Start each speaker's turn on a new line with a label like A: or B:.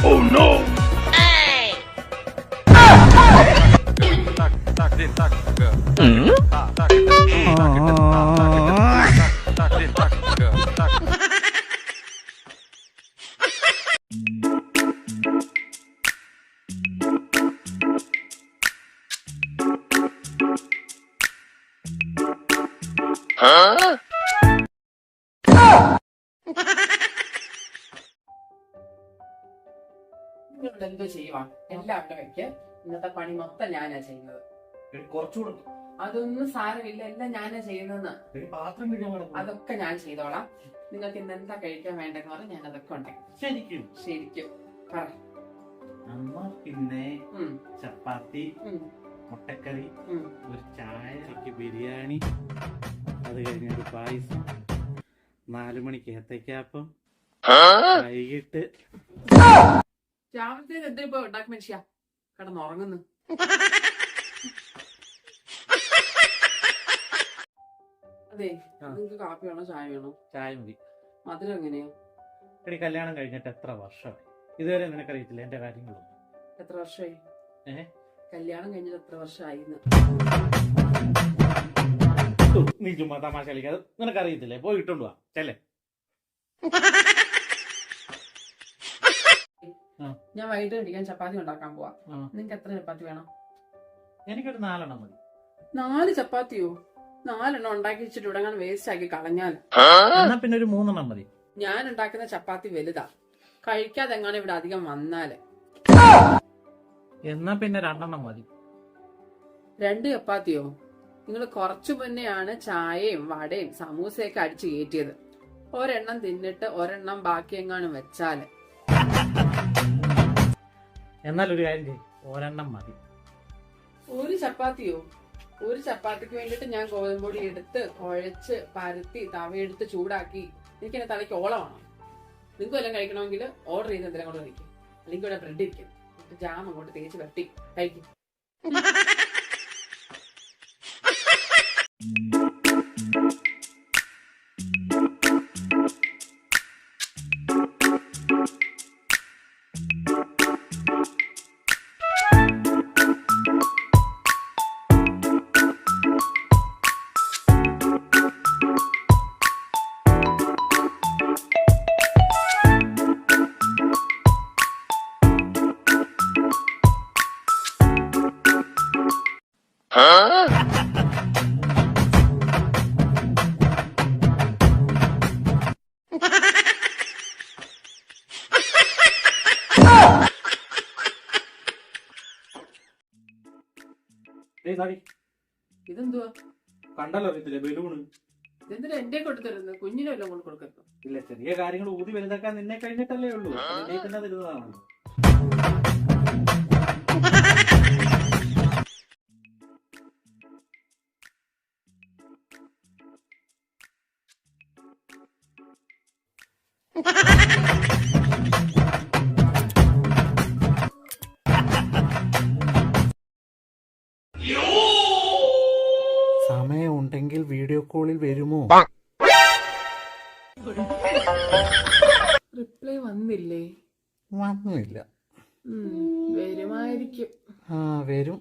A: Oh no!
B: എന്തോ ചെയ്യുവാ എല്ലാം അവിടെ വെക്ക്. ഇന്നത്തെ പണി മൊത്തം ഞാനാ ചെയ്യുന്നത്. അതൊന്നും സാരമില്ല, എല്ലാം ഞാനാ ചെയ്യുന്നതെന്ന്. അതൊക്കെ ഞാൻ ചെയ്തോളാം. നിങ്ങൾക്ക് ഇന്ന് എന്താ കഴിക്കാൻ വേണ്ടെന്ന് പറഞ്ഞാൽ ഞാൻ അതൊക്കെ ഉണ്ടാക്കി. ശരിക്കും പറ.
C: അമ്മ പിന്നെ ചപ്പാത്തി, മുട്ടക്കറി, ഒരു ചായ, ബിരിയാണി, അത് കഴിഞ്ഞൊരു പായസം, 4 മണിക്ക് ഏത്തയ്ക്കാപ്പം, വൈകിട്ട്
B: രാവിലത്തെ എന്താ ഇപ്പൊ ഉണ്ടാക്കി മനുഷ്യ കിടന്നുറങ്ങുന്നു. അതെ, നിങ്ങക്ക് കാപ്പി വേണോ ചായ വേണോ?
C: ചായ മതി.
B: മധുരം എങ്ങനെയാ?
C: എടി, കല്യാണം കഴിഞ്ഞിട്ട് എത്ര വർഷമായി? ഇതുവരെ നിനക്കറിയത്തില്ല എന്റെ കാര്യങ്ങളൊന്നും.
B: എത്ര വർഷമായി? കല്യാണം കഴിഞ്ഞിട്ട് എത്ര വർഷമായി?
C: നീ ചുമ്മാ തമാശ കളിക്കാതെ. നിനക്കറിയത്തില്ലേ? പോയി ഇട്ടോണ്ട് വാ ചെല്ലേ.
B: ഞാൻ വൈകിട്ട് കഴിക്കാൻ ചപ്പാത്തി ഉണ്ടാക്കാൻ പോവാ. നിങ്ങക്ക് എത്ര ചപ്പാത്തി വേണം?
C: എനിക്കൊരു 4 എണ്ണം മതി.
B: 4 ചപ്പാത്തിയോ? 4 എണ്ണം ഉണ്ടാക്കി വെച്ചിട്ട് ഇവിടെ വേസ്റ്റ് ആക്കി കളഞ്ഞാൽ
C: എന്നാ പിന്നെ ഒരു 3 എണ്ണം മതി.
B: ഞാൻ ഉണ്ടാക്കുന്ന ചപ്പാത്തി വലുതാ, കഴിക്കാതെ എങ്ങാനും ഇവിടെ അധികം വന്നാല്.
C: എന്നാ പിന്നെ 2 എണ്ണം മതി.
B: 2 ചപ്പാത്തിയോ? നിങ്ങൾ കുറച്ചു മുന്നെയാണ് ചായയും വടയും സമൂസയൊക്കെ അടിച്ചു കയറ്റിയത്. ഒരെണ്ണം തിന്നിട്ട് ഒരെണ്ണം ബാക്കി എങ്ങാനും വെച്ചാല്.
C: എന്നാൽ ഒരു കാര്യം ചെയ്യ്, 1 എണ്ണം മതി.
B: 1 ചപ്പാത്തിയോ? 1 ചപ്പാത്തിക്ക് വേണ്ടിട്ട് ഞാൻ ഗോതമ്പൊടി എടുത്ത് കുഴച്ച് പരത്തി തവയെടുത്ത് ചൂടാക്കി എനിക്ക് എന്റെ തലയ്ക്ക് ഓളമാണ്. നിങ്ങൾക്ക് വല്ലതും കഴിക്കണമെങ്കിൽ ഓർഡർ ചെയ്ത് എന്തെങ്കിലും കൊണ്ട് കഴിക്കും. അല്ലെങ്കിൽ ഇവിടെ ബ്രെഡ് ഇരിക്കും, ജാം അങ്ങോട്ട് തേച്ച് വരട്ടി കഴിക്കും. ഇതെന്തുവാ?
C: കണ്ടല്ലോ അറിയത്തില്ലേ, ബലൂണ്.
B: ഇതെന്തിനാ എന്റെ കൊടുത്തിരുന്നത്? കുഞ്ഞിനെ വല്ലതും കൊണ്ട് കൊടുക്കരുത്.
C: ഇല്ല, ചെറിയ കാര്യങ്ങൾ ഊതി വലുതാക്കാൻ നിന്നെ കഴിഞ്ഞിട്ടല്ലേ ഉള്ളൂ. തന്നെ തരുന്നതാണ്. സമയമുണ്ടെങ്കിൽ വീഡിയോ കോളിൽ വരുമോ?
B: റിപ്ലൈ വന്നില്ലേ?
C: വന്നില്ല.
B: വരുമായിരിക്കും.
C: വരും.